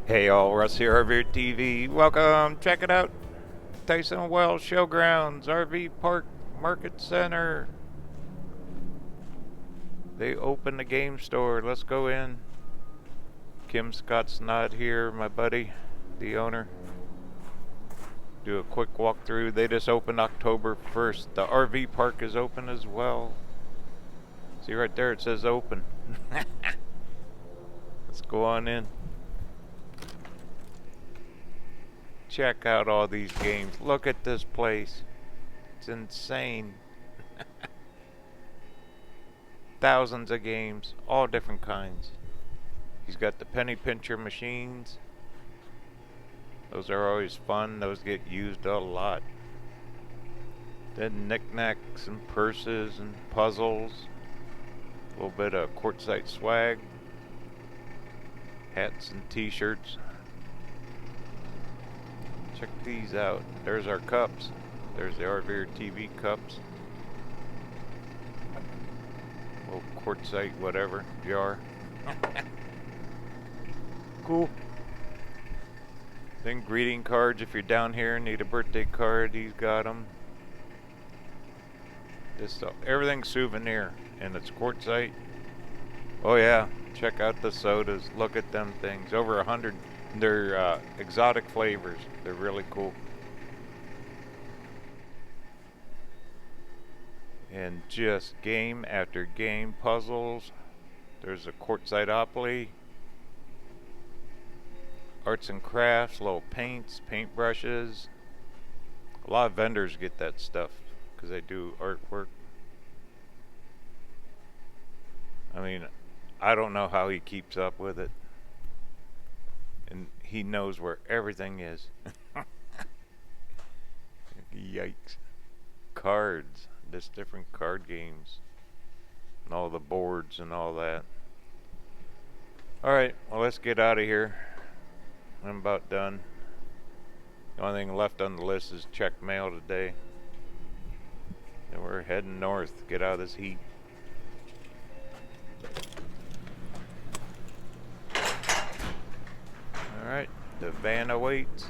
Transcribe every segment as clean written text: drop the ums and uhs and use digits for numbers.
Hey all, Russ here, RVerTV. Welcome, check it out. Tyson Wells Showgrounds, RV Park Market Center. They opened the game store. Let's go in. Kim Scott's not here, my buddy, the owner. Do a quick walkthrough. They just opened October 1st. The RV park is open as well. See right there, it says open. Let's go on in. Check out all these games. Look at this place. It's insane. Thousands of games, all different kinds. He's got the penny pincher machines. Those are always fun. Those get used a lot. Then knickknacks and purses and puzzles. A little bit of Quartzsite swag. Hats and t-shirts. Check these out. There's our cups. There's the RVerTV cups. Little Quartzsite whatever jar. Cool. Then greeting cards. If you're down here and need a birthday card, he's got them. Everything's souvenir, and it's Quartzsite. Oh yeah, check out the sodas. Look at them things. Over 100. They're exotic flavors. They're really cool. And just game after game puzzles. There's a Quartzsiteopoly. Arts and crafts, little paints, paintbrushes. A lot of vendors get that stuff because they do artwork. I mean, I don't know how he keeps up with it. And he knows where everything is. Yikes. Cards. Just different card games. And all the boards and all that. Alright, well let's get out of here. I'm about done. The only thing left on the list is check mail today. And we're heading north. Get out of this heat. Alright, the van awaits.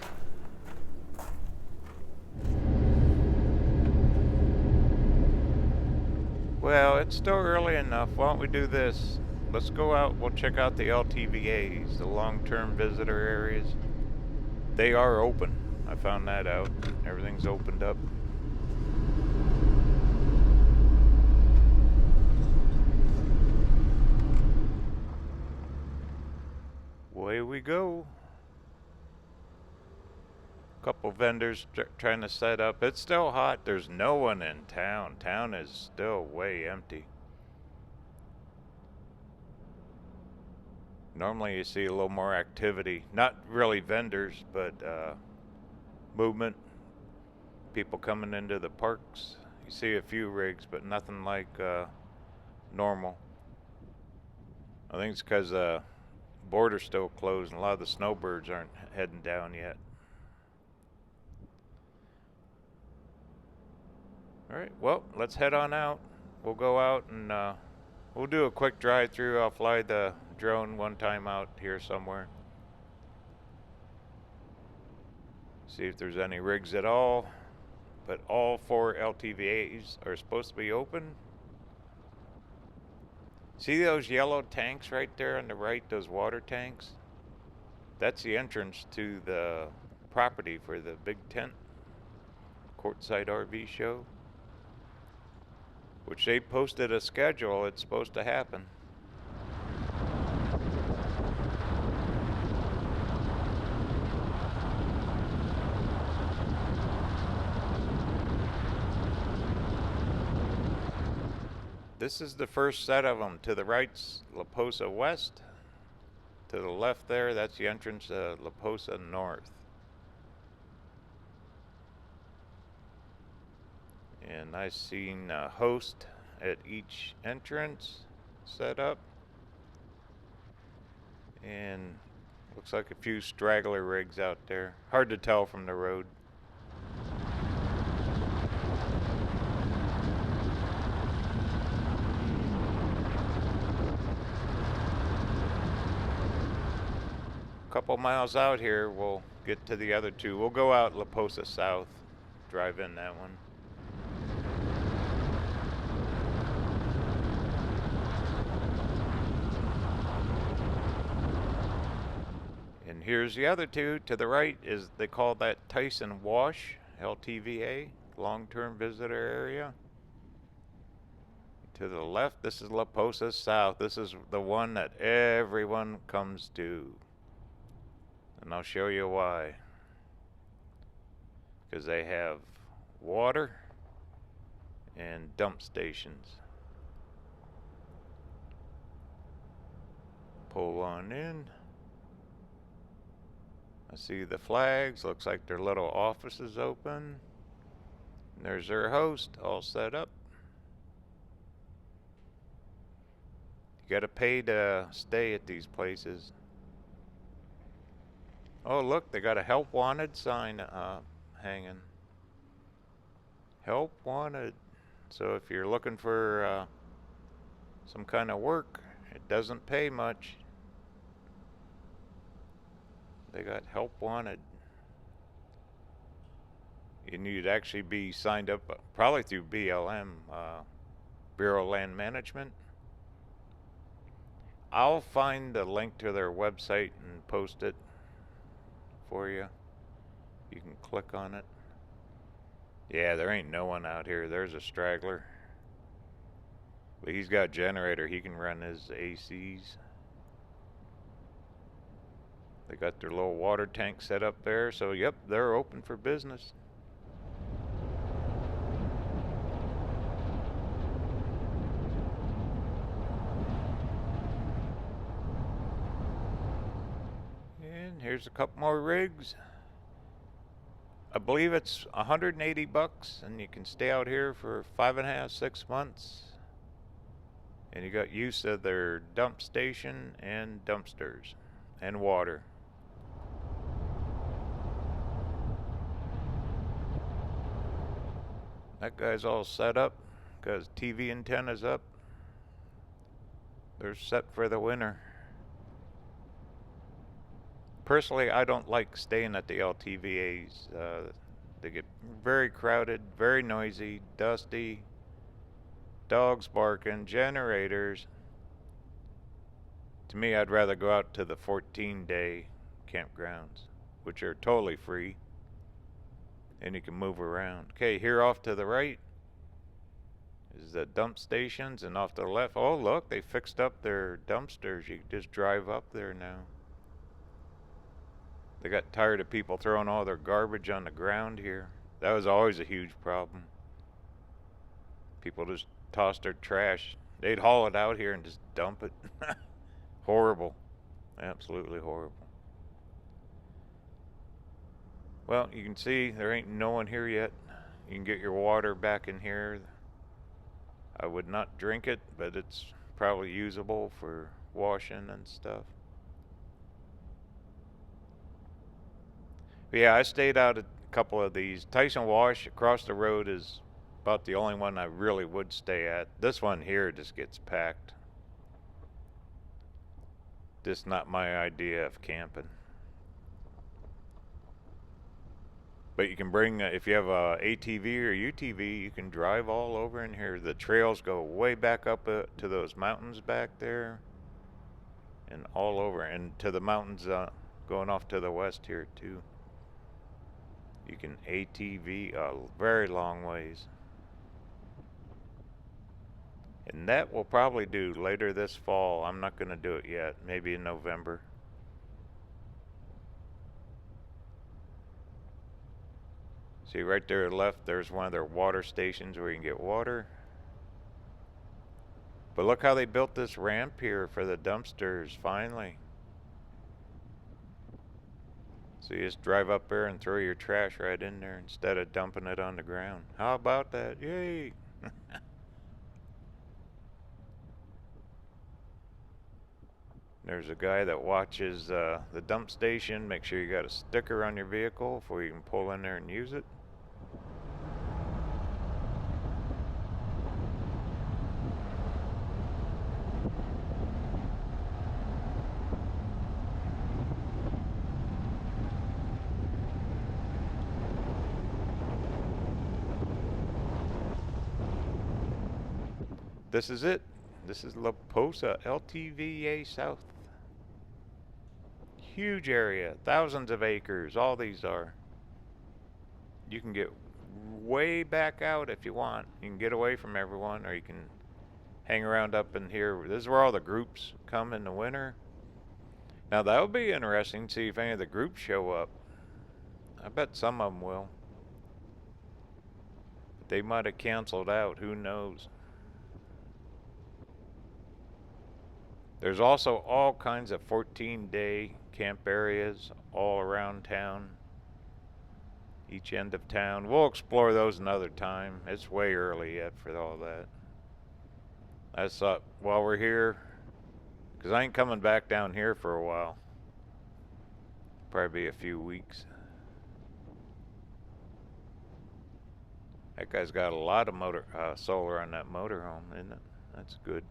Well, it's still early enough. Why don't we do this? Let's go out. We'll check out the LTVAs, the long-term visitor areas. They are open. I found that out. Everything's opened up. Away we go. Couple vendors trying to set up. It's still hot. There's no one in town. Town is still way empty. Normally you see a little more activity. Not really vendors, but movement. People coming into the parks. You see a few rigs, but nothing like normal. I think it's because the border's still closed and a lot of the snowbirds aren't heading down yet. Alright, well, let's head on out. We'll go out and we'll do a quick drive through. I'll fly the drone one time out here somewhere. See if there's any rigs at all. But all 4 LTVAs are supposed to be open. See those yellow tanks right there on the right, those water tanks? That's the entrance to the property for the big tent. Quartzsite RV show. Which they posted a schedule. It's supposed to happen. This is the first set of them. To the right's La Posa West. To the left there, that's the entrance to La Posa North. And I've seen a host at each entrance set up. And looks like a few straggler rigs out there. Hard to tell from the road. couple miles out here, we'll get to the other two. We'll go out La Posa South, drive in that one. And here's the other two. To the right is, they call that Tyson Wash, LTVA, long-term visitor area. To the left, this is La Posa South. This is the one that everyone comes to. And I'll show you why. Because they have water and dump stations. Pull on in. I see the flags. Looks like their little office is open. And there's their host all set up. You gotta pay to stay at these places. Oh, look, they got a help wanted sign hanging. Help wanted. So if you're looking for some kind of work, it doesn't pay much. They got help wanted. You need to actually be signed up probably through BLM, Bureau of Land Management. I'll find the link to their website and post it for you. You can click on it. Yeah, there ain't no one out here. There's a straggler. But he's got a generator. He can run his ACs. They got their little water tank set up there. So, yep, they're open for business. Here's a couple more rigs. I believe it's $180, and you can stay out here for 5.5, 6 months. And you got use of their dump station and dumpsters and water. That guy's all set up. Got his TV antennas up. They're set for the winter. Personally, I don't like staying at the LTVAs. They get very crowded, very noisy, dusty, dogs barking, generators. To me, I'd rather go out to the 14-day campgrounds, which are totally free, and you can move around. Okay, here off to the right is the dump stations, and off to the left, oh look, they fixed up their dumpsters. You can just drive up there now. They got tired of people throwing all their garbage on the ground here. That was always a huge problem. People just tossed their trash. They'd haul it out here and just dump it. Horrible. Absolutely horrible. Well, you can see there ain't no one here yet. You can get your water back in here. I would not drink it, but it's probably usable for washing and stuff. But yeah, I stayed out at a couple of these. Tyson Wash across the road is about the only one I really would stay at. This one here just gets packed. Just not my idea of camping. But you can bring, if you have a ATV or UTV, you can drive all over in here. The trails go way back up to those mountains back there. And all over, and to the mountains going off to the west here too. You can ATV a very long ways. And that we'll probably do later this fall. I'm not going to do it yet. Maybe in November. See right there left, there's one of their water stations where you can get water. But look how they built this ramp here for the dumpsters, finally. So you just drive up there and throw your trash right in there instead of dumping it on the ground. How about that? Yay! There's a guy that watches the dump station. Make sure you got a sticker on your vehicle before you can pull in there and use it. this is it. This is La Posa, LTVA South. Huge area, thousands of acres, all these are. You can get way back out if you want. You can get away from everyone, or you can hang around up in here. This is where all the groups come in the winter. Now that would be interesting to see if any of the groups show up. I bet some of them will. But they might have canceled out, who knows. There's also all kinds of 14-day camp areas all around town. Each end of town. We'll explore those another time. It's way early yet for all that. I just thought while we're here, because I ain't coming back down here for a while. Probably be a few weeks. That guy's got a lot of solar on that motorhome, isn't it? That's good.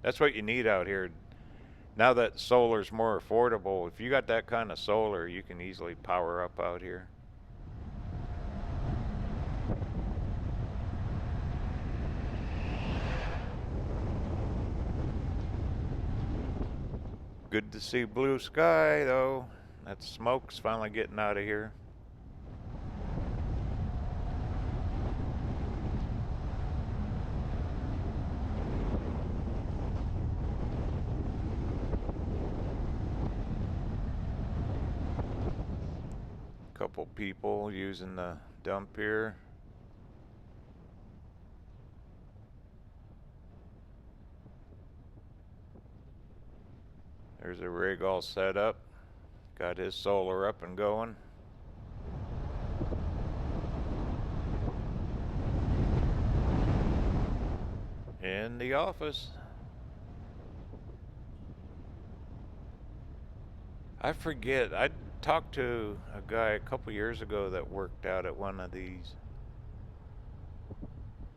That's what you need out here. Now that solar's more affordable, if you got that kind of solar, you can easily power up out here. Good to see blue sky, though. That smoke's finally getting out of here. Couple people using the dump here. There's a rig all set up. Got his solar up and going. In the office. I forget. I talked to a guy a couple years ago that worked out at one of these.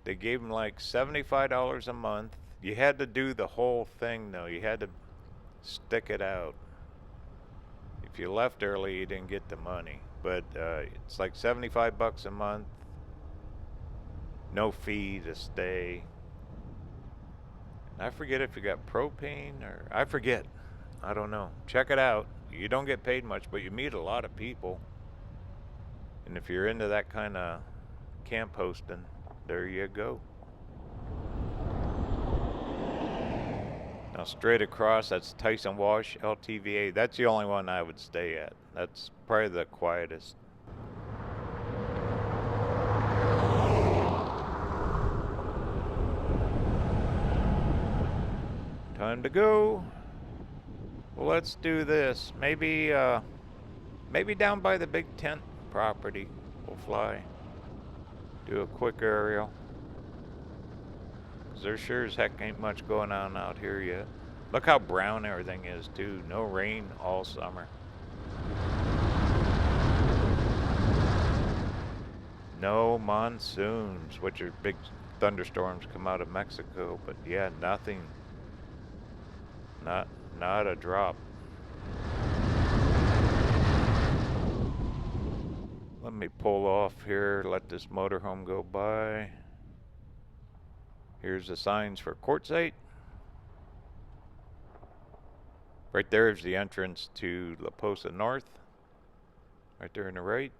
They gave him like $75 a month. You had to do the whole thing though. You had to stick it out. If you left early, you didn't get the money. But it's like 75 bucks a month. No fee to stay. I forget if you got propane or I forget. I don't know. Check it out. You don't get paid much, but you meet a lot of people. And if you're into that kind of camp hosting, there you go. Now straight across, that's Tyson Wash, LTVA. That's the only one I would stay at. That's probably the quietest. Time to go. Well, let's do this. Maybe down by the big tent property. We'll fly. Do a quick aerial. 'Cause there sure as heck ain't much going on out here yet. Look how brown everything is too. No rain all summer. No monsoons, which are big thunderstorms come out of Mexico, but yeah, nothing. Not a drop. Let me pull off here, let this motorhome go by. Here's the signs for Quartzsite. Right there is the entrance to La Posa North. Right there on the right.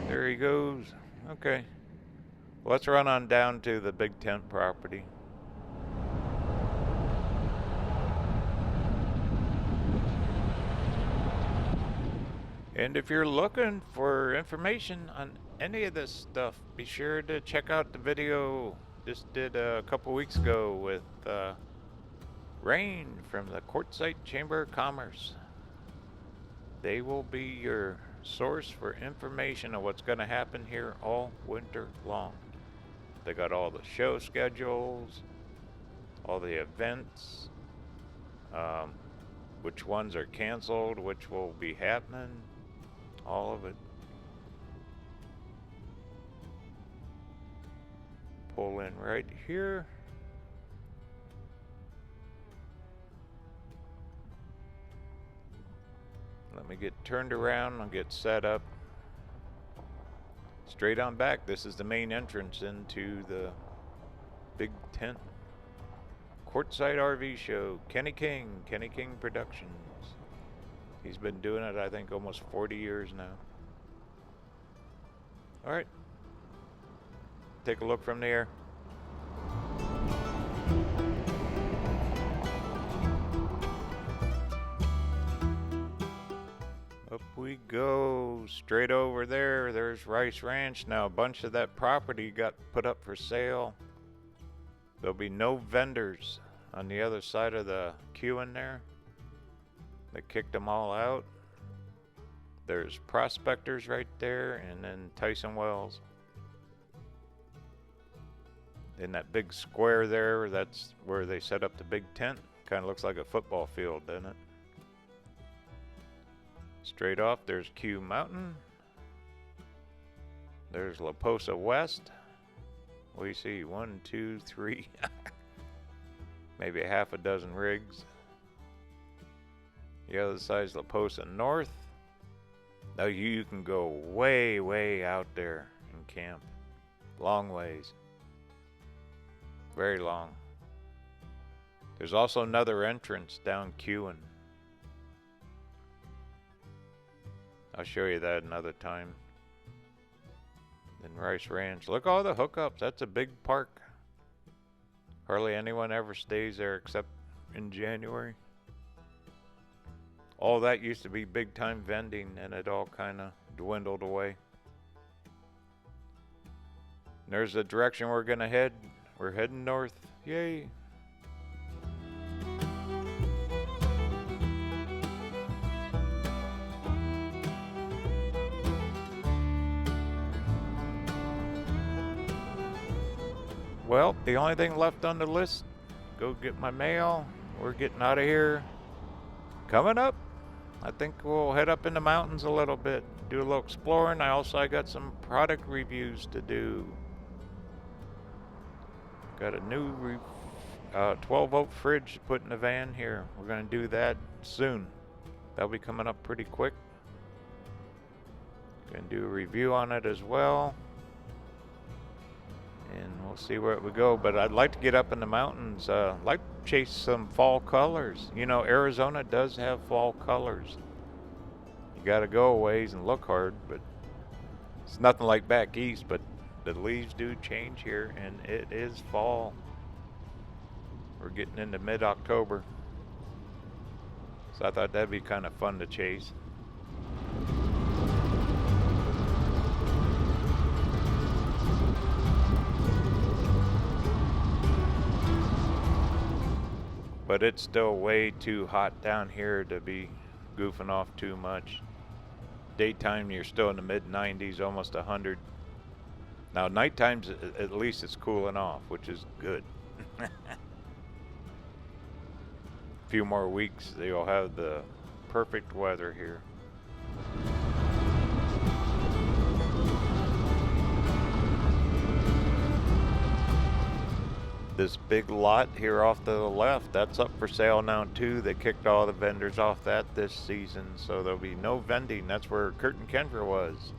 There he goes. Okay. Well, let's run on down to the big tent property. And if you're looking for information on any of this stuff, be sure to check out the video just did a couple weeks ago with Rain from the Quartzsite Chamber of Commerce. They will be your source for information on what's going to happen here all winter long. They got all the show schedules, all the events, which ones are canceled, which will be happening, all of it. Pull in right here. Let me get turned around and get set up. Straight on back. This is the main entrance into the big tent. Quartzsite RV show. Kenny King Productions. He's been doing it, I think, almost 40 years now. All right. Take a look from the air. Up we go, straight over there. There's Rice Ranch. Now a bunch of that property got put up for sale. There'll be no vendors on the other side of the queue in there. They kicked them all out. There's prospectors right there, and then Tyson wells. In that big square there, that's where they set up the big tent. Kind of looks like a football field, doesn't it? Straight off, there's Q Mountain. There's La Posa West. We see 1, 2, 3, maybe a half a dozen rigs. The other side's La Posa North. Now you can go way, way out there and camp. Long ways. Very long. There's also another entrance down Kewen. I'll show you that another time. Then Rice Ranch. Look, all the hookups. That's a big park. Hardly anyone ever stays there except in January. All that used to be big time vending, and it all kind of dwindled away. And there's the direction we're going to head. We're heading north. Yay! Well, the only thing left on the list, go get my mail. We're getting out of here. Coming up, I think we'll head up in the mountains a little bit, do a little exploring. I got some product reviews to do. Got a new 12-volt fridge to put in the van here. We're going to do that soon. That'll be coming up pretty quick. Going to do a review on it as well. And we'll see where we go. But I'd like to get up in the mountains. Like to chase some fall colors. You know, Arizona does have fall colors. You got to go a ways and look hard, but it's nothing like back east. But the leaves do change here, and it is fall. We're getting into mid-October. So I thought that'd be kind of fun to chase. But it's still way too hot down here to be goofing off too much. Daytime, you're still in the mid-90s, almost 100. Now, nighttimes, at least it's cooling off, which is good. A few more weeks, they'll have the perfect weather here. This big lot here off to the left, that's up for sale now too. They kicked all the vendors off that this season, so there'll be no vending. That's where Kurt and Kendra was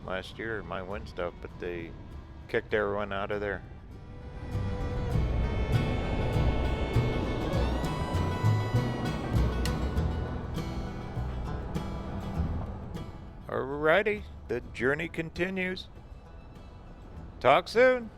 last year, my win stuff, but they kicked everyone out of there. Alrighty, the journey continues. Talk soon.